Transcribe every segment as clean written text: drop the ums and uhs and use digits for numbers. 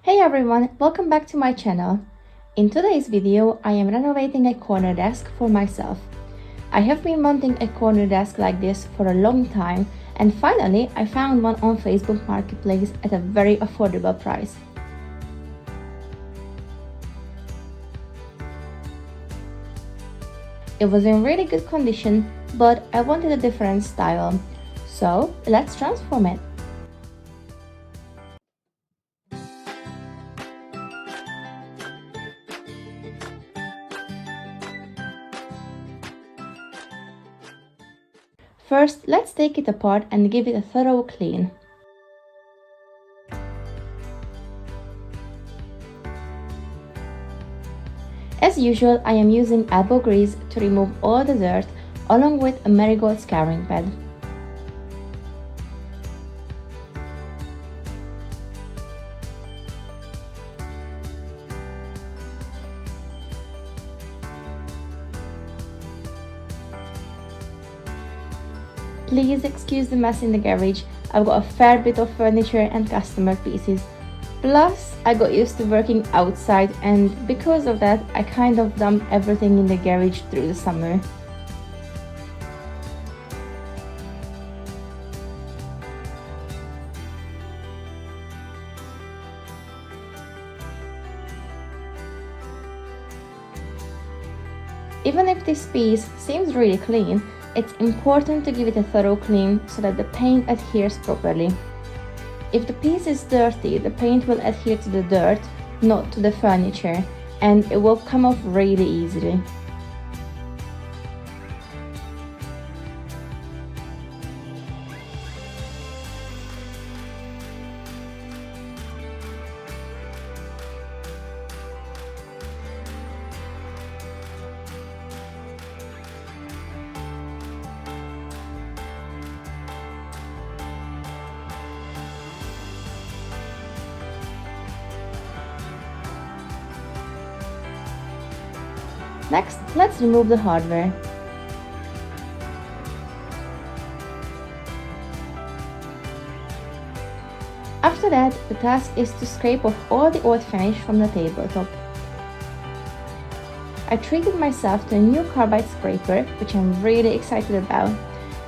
Hey everyone, welcome back to my channel. In today's video, I am renovating a corner desk for myself. I have been wanting a corner desk like this for a long time, and finally I found one on Facebook Marketplace at a very affordable price. It was in really good condition, but I wanted a different style, so let's transform it. First, let's take it apart and give it a thorough clean. As usual, I am using elbow grease to remove all the dirt along with a marigold scouring pad. Please excuse the mess in the garage. I've got a fair bit of furniture and customer pieces. Plus, I got used to working outside, and because of that, I kind of dumped everything in the garage through the summer. Even if this piece seems really clean, it's important to give it a thorough clean so that the paint adheres properly. If the piece is dirty, the paint will adhere to the dirt, not to the furniture, and it will come off really easily. Next, let's remove the hardware. After that, the task is to scrape off all the old finish from the tabletop. I treated myself to a new carbide scraper, which I'm really excited about,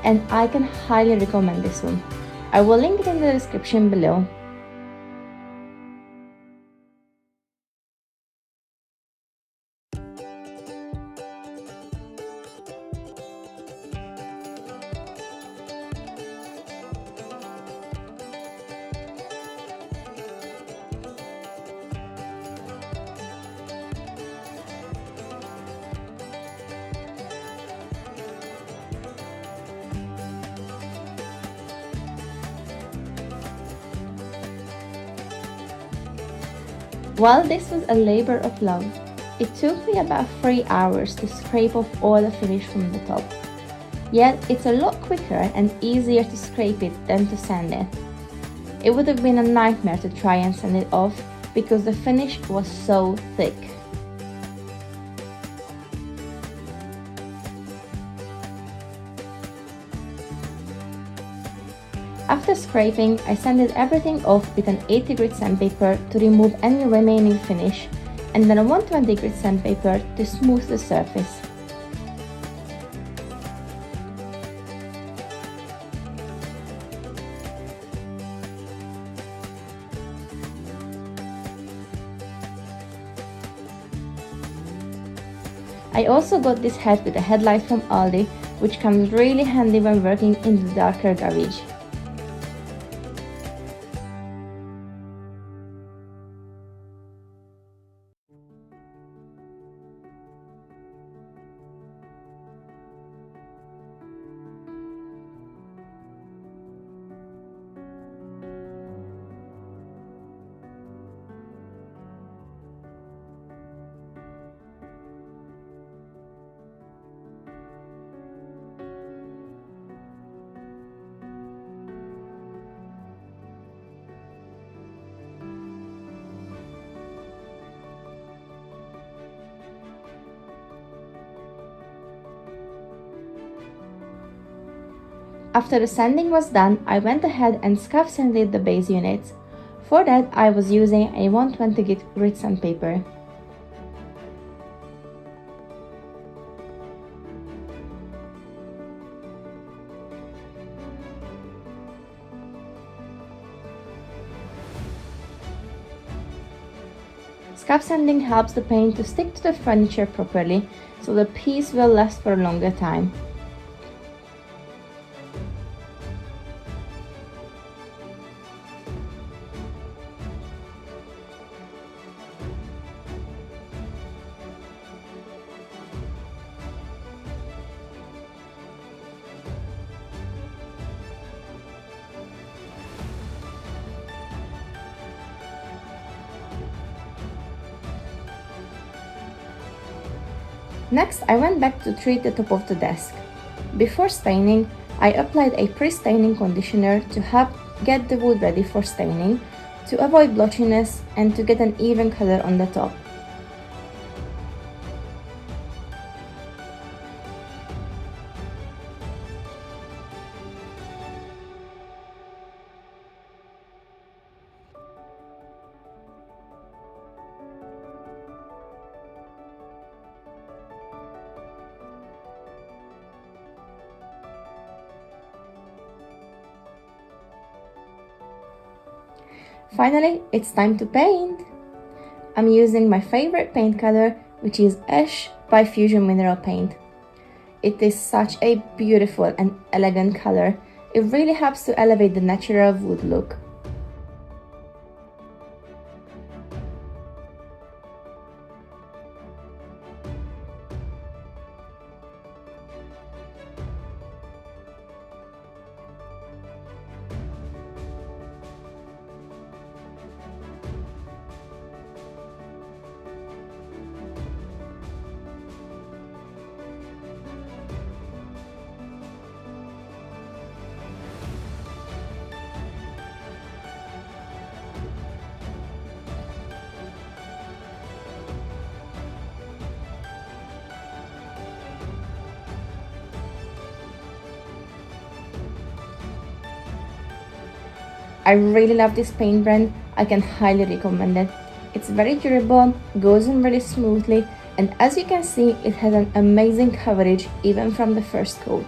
and I can highly recommend this one. I will link it in the description below. While this was a labor of love, it took me about 3 hours to scrape off all the finish from the top. Yet it's a lot quicker and easier to scrape it than to sand it. It would have been a nightmare to try and sand it off because the finish was so thick. After scraping, I sanded everything off with an 80 grit sandpaper to remove any remaining finish, and then a 120 grit sandpaper to smooth the surface. I also got this head with a headlight from Aldi, which comes really handy when working in the darker garage. After the sanding was done, I went ahead and scuff sanded the base units. For that, I was using a 120 grit grit sandpaper. Scalp sanding helps the paint to stick to the furniture properly, so the piece will last for a longer time. Next, I went back to treat the top of the desk. Before staining, I applied a pre-staining conditioner to help get the wood ready for staining, to avoid blotchiness and to get an even color on the top. Finally, it's time to paint! I'm using my favorite paint color, which is Ash by Fusion Mineral Paint. It is such a beautiful and elegant color. It really helps to elevate the natural wood look. I really love this paint brand. I can highly recommend it. It's very durable, goes on really smoothly, and as you can see, it has an amazing coverage even from the first coat.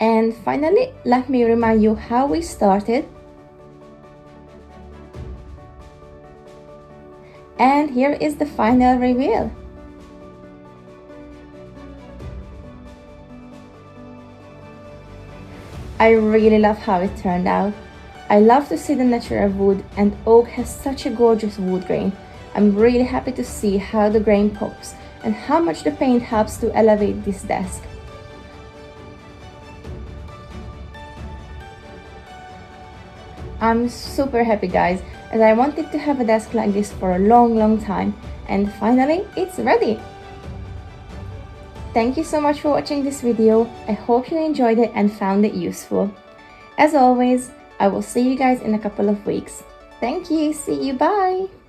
And finally, let me remind you how we started. And here is the final reveal. I really love how it turned out. I love to see the natural wood, and oak has such a gorgeous wood grain. I'm really happy to see how the grain pops and how much the paint helps to elevate this desk. I'm super happy, guys, as I wanted to have a desk like this for a long time, and finally it's ready! Thank you so much for watching this video. I hope you enjoyed it and found it useful. As always, I will see you guys in a couple of weeks. Thank you, see you, bye!